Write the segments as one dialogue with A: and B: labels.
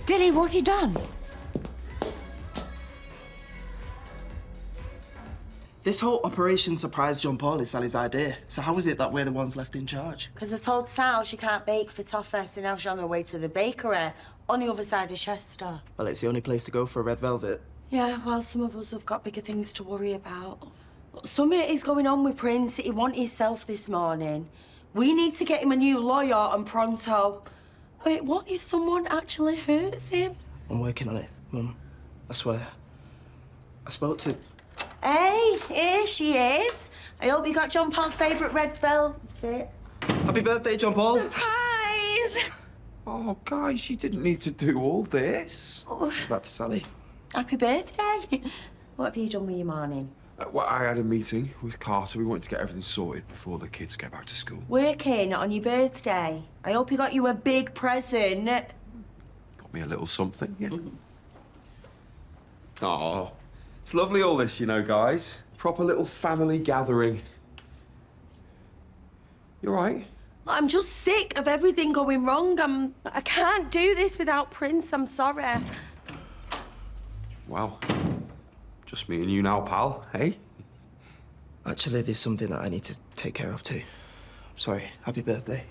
A: Dilly, what have you done?
B: This whole Operation Surprise John Paul is Sally's idea. So how is it that we're the ones left in charge?
C: Because I told Sal she can't bake for toffee, so now she's on her way to the bakery on the other side of Chester.
B: Well, it's the only place to go for a red velvet.
C: Yeah, well, some of us have got bigger things to worry about. Something is going on with Prince. He wanted himself this morning. We need to get him a new lawyer and pronto. Wait, what if someone actually hurts him?
B: I'm working on it, Mum. I swear. I spoke to...
C: Hey, here she is. I hope you got John Paul's favourite red velvet.
B: Happy birthday, John Paul.
C: Surprise!
D: Oh, guys, you didn't need to do all this.
C: Oh,
B: That's Sally.
C: happy birthday. What have you done with your morning?
D: Well, I had a meeting with Carter. We wanted to get everything sorted before the kids get back to school.
C: Working on your birthday. I hope he got you a big present.
D: Got me a little something, yeah. Oh, it's lovely all this, you know, guys. Proper little family gathering. You all right?
C: I'm just sick of everything going wrong. I can't do this without Prince. I'm sorry.
D: Well, just me and you now, pal, hey?
B: Actually, there's something that I need to take care of too. I'm sorry. Happy birthday.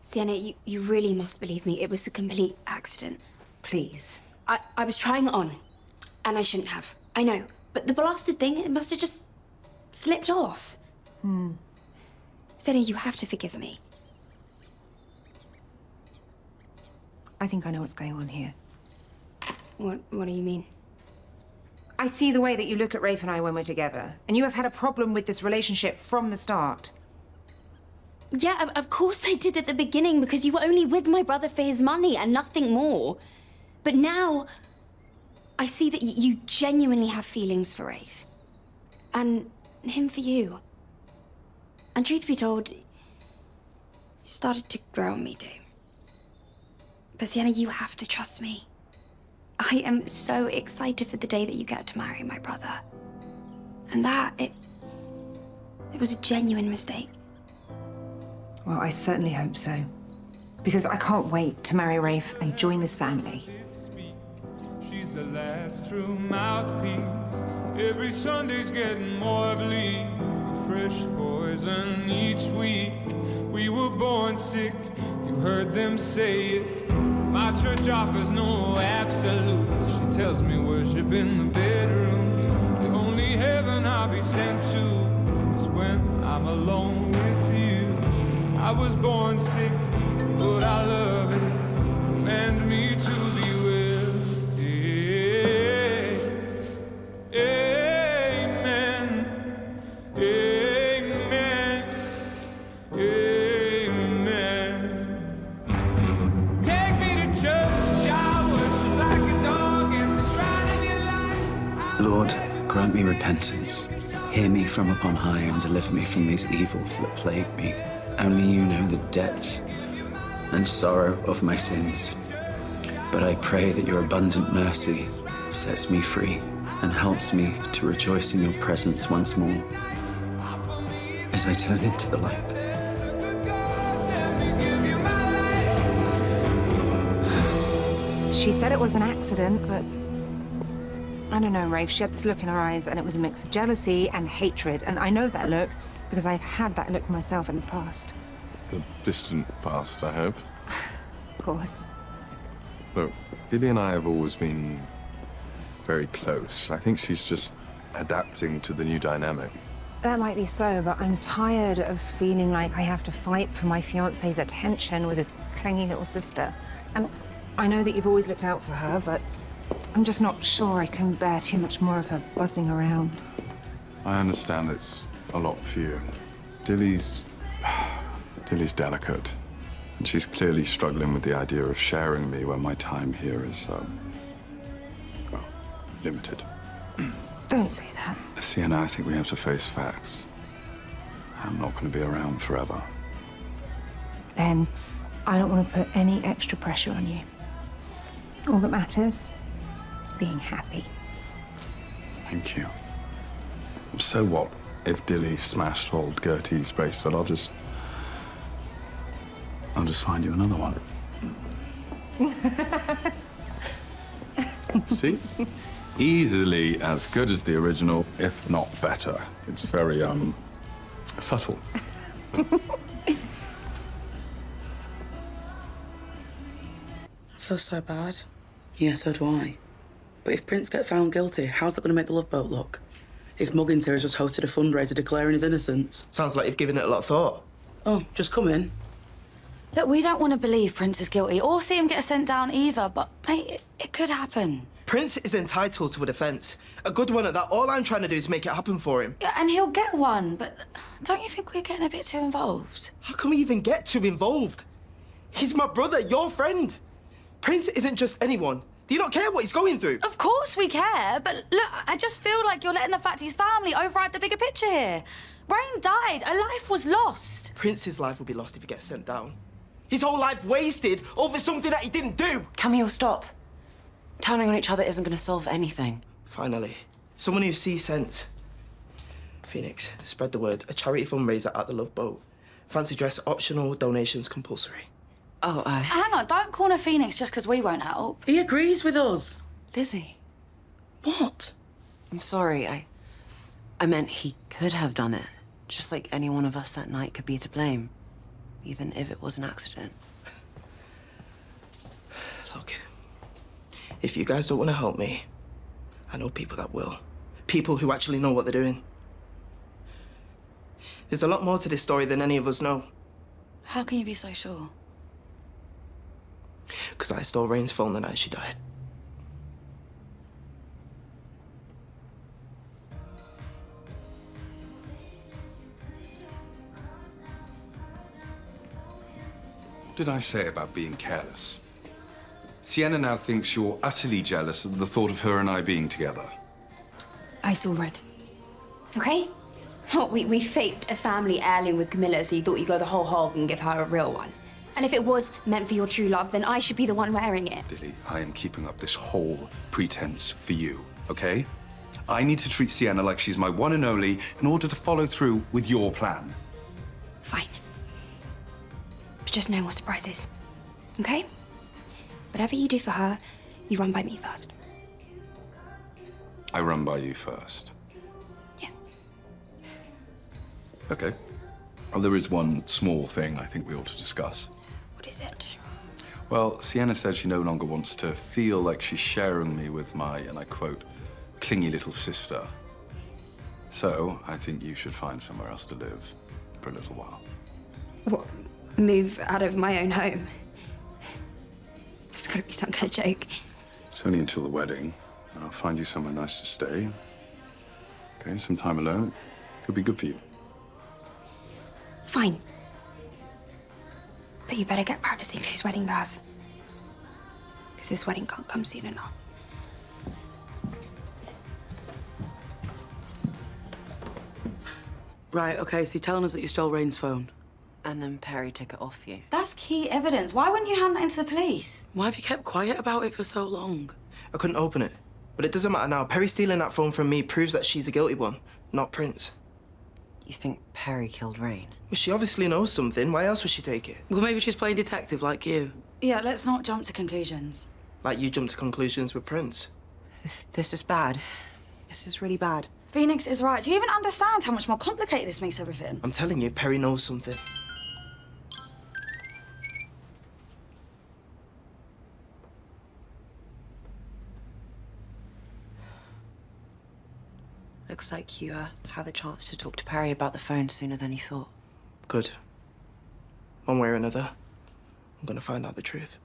E: Sienna, you really must believe me. It was a complete accident.
A: Please.
E: I was trying it on, and I shouldn't have. I know, but the blasted thing, it must have just slipped off. Sienna, you have to forgive me.
A: I think I know what's going on here.
E: What do you mean?
A: I see the way that you look at Rafe and I when we're together, and you have had a problem with this relationship from the start.
E: Yeah, of course I did at the beginning, because you were only with my brother for his money and nothing more. But now, I see that you genuinely have feelings for Rafe. And him for you. And truth be told, you started to grow on me too. But Sienna, you have to trust me. I am so excited for the day that you get to marry my brother. And it was a genuine mistake.
A: Well, I certainly hope so. Because I can't wait to marry Rafe and join this family.
F: She's the last true mouthpiece. Every Sunday's getting more bleak. Fresh poison each week. We were born sick, you heard them say it. My church offers no absolutes. She tells me worship in the bedroom. The only heaven I'll be sent to is when I'm alone with you. I was born sick, but I love it. Commands me to be well. Amen. Amen. Amen. Take me to church. I worship like a dog in the shrine of your life.
G: Lord, grant me repentance. Hear me from upon high and deliver me from these evils that plague me. Only you know the depth and sorrow of my sins. But I pray that your abundant mercy sets me free and helps me to rejoice in your presence once more as I turn into the light.
A: She said it was an accident, but I don't know, Rafe. She had this look in her eyes, and it was a mix of jealousy and hatred. And I know that look because I've had that look myself in the past.
H: The distant past, I hope.
A: Of course.
H: Look, Billy and I have always been very close. I think she's just adapting to the new dynamic.
A: That might be so, but I'm tired of feeling like I have to fight for my fiancé's attention with his clingy little sister. And I know that you've always looked out for her, but I'm just not sure I can bear too much more of her buzzing around.
H: I understand it's a lot for you. Dilly's delicate. And she's clearly struggling with the idea of sharing me when my time here is, well, limited.
A: Don't say that.
H: Sienna, I think we have to face facts. I'm not going to be around forever.
A: Then I don't want to put any extra pressure on you. All that matters is being happy.
H: Thank you. So what if Dilly smashed old Gertie's bracelet, I'll just find you another one. See? Easily as good as the original, if not better. It's very, subtle.
C: I feel so bad.
I: Yeah, so do I. But if Prince gets found guilty, how's that going to make the Love Boat look? If Muggins here has just hosted a fundraiser declaring his innocence.
B: Sounds like you've given it a lot of thought.
I: Oh, just come in.
C: Look, we don't want to believe Prince is guilty or see him get sent down either, but, mate, it could happen.
B: Prince is entitled to a defence. A good one at that. All I'm trying to do is make it happen for him.
C: Yeah, and he'll get one, but don't you think we're getting a bit too involved?
B: How can we even get too involved? He's my brother, your friend. Prince isn't just anyone. Do you not care what he's going through?
C: Of course we care, but look, I just feel like you're letting the fact he's family override the bigger picture here. Rain died. A life was lost.
B: Prince's life will be lost if he gets sent down. His whole life wasted over something that he didn't do.
J: Camille, stop. Turning on each other isn't going to solve anything.
B: Finally, someone who sees sense. Phoenix, spread the word. A charity fundraiser at the Love Boat. Fancy dress optional, donations compulsory.
J: Oh,
C: Hang on, don't corner Phoenix just because we won't help.
I: He agrees with us.
J: Lizzie,
I: What?
J: I'm sorry. I meant he could have done it. Just like any one of us that night could be to blame. Even if it was an accident.
B: Look, if you guys don't want to help me, I know people that will. People who actually know what they're doing. There's a lot more to this story than any of us know.
C: How can you be so sure?
B: Because I stole Rain's phone the night she died.
H: What did I say about being careless? Sienna now thinks you're utterly jealous at the thought of her and I being together.
E: I saw red. Okay? Oh, we faked a family heirloom with Camilla, so you thought you'd go the whole hog and give her a real one. And if it was meant for your true love, then I should be the one wearing it.
H: Dilly, I am keeping up this whole pretense for you, okay? I need to treat Sienna like she's my one and only in order to follow through with your plan.
E: Fine. But just no more surprises. Okay? Whatever you do for her, you run by me first.
H: I run by you first.
E: Yeah.
H: Okay. Well, there is one small thing I think we ought to discuss.
E: What is it?
H: Well, Sienna said she no longer wants to feel like she's sharing me with my, and I quote, clingy little sister. So, I think you should find somewhere else to live for a little while.
E: What? Move out of my own home? It's gotta be some kind of joke.
H: It's only until the wedding, and I'll find you somewhere nice to stay. Okay, some time alone. Could be good for you.
E: Fine. But you better get practicing those wedding vows. Because this wedding can't come soon enough.
I: Right, okay, so you're telling us that you stole Rain's phone.
J: And then Perry took it off you.
C: That's key evidence. Why wouldn't you hand that into the police?
I: Why have you kept quiet about it for so long?
B: I couldn't open it. But it doesn't matter now. Perry stealing that phone from me proves that she's a guilty one, not Prince.
J: You think Perry killed Rain?
B: Well, she obviously knows something. Why else would she take it?
I: Well, maybe she's playing detective like you.
C: Yeah, let's not jump to conclusions.
B: Like you jumped to conclusions with Prince.
J: This is bad. This is really bad.
C: Phoenix is right. Do you even understand how much more complicated this makes everything?
B: I'm telling you, Perry knows something.
J: Looks like you had the chance to talk to Perry about the phone sooner than you thought.
B: Good. One way or another, I'm gonna find out the truth.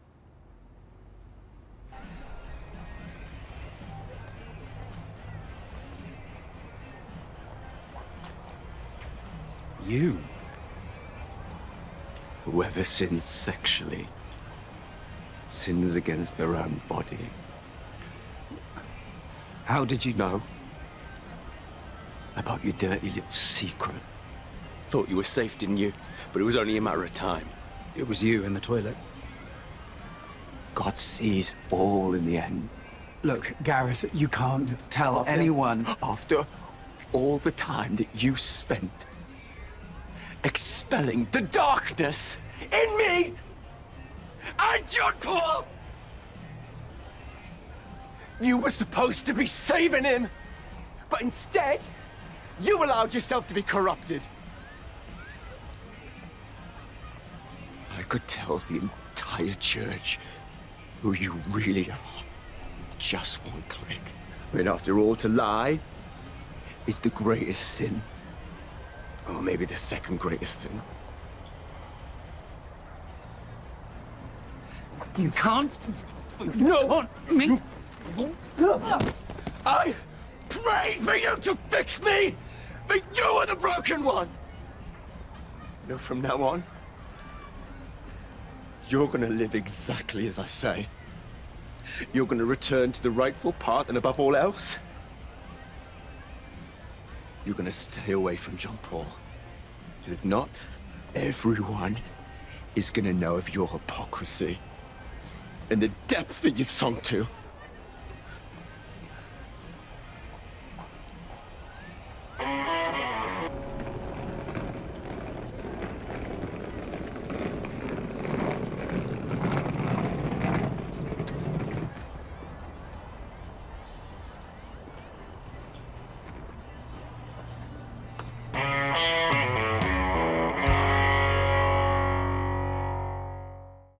G: You? Whoever sins sexually sins against their own body. How did you know about your dirty little secret? Thought you were safe, didn't you? But it was only a matter of time. It was you in the toilet. God sees all in the end.
K: Look, Gareth, you can't tell anyone.
G: After
K: all the time that you spent expelling the darkness in me and John Paul. You were supposed to be saving him, but instead, you allowed yourself to be corrupted. I could tell the entire church who you really are with just one click. I mean, after all, to lie is the greatest sin. Or maybe the second greatest sin. You can't. No, me. I prayed for you to fix me, but you are the broken one. No, from now on, you're gonna live exactly as I say. You're gonna return to the rightful path, and above all else, you're gonna stay away from John Paul. Because if not, everyone is gonna know of your hypocrisy and the depths that you've sunk to.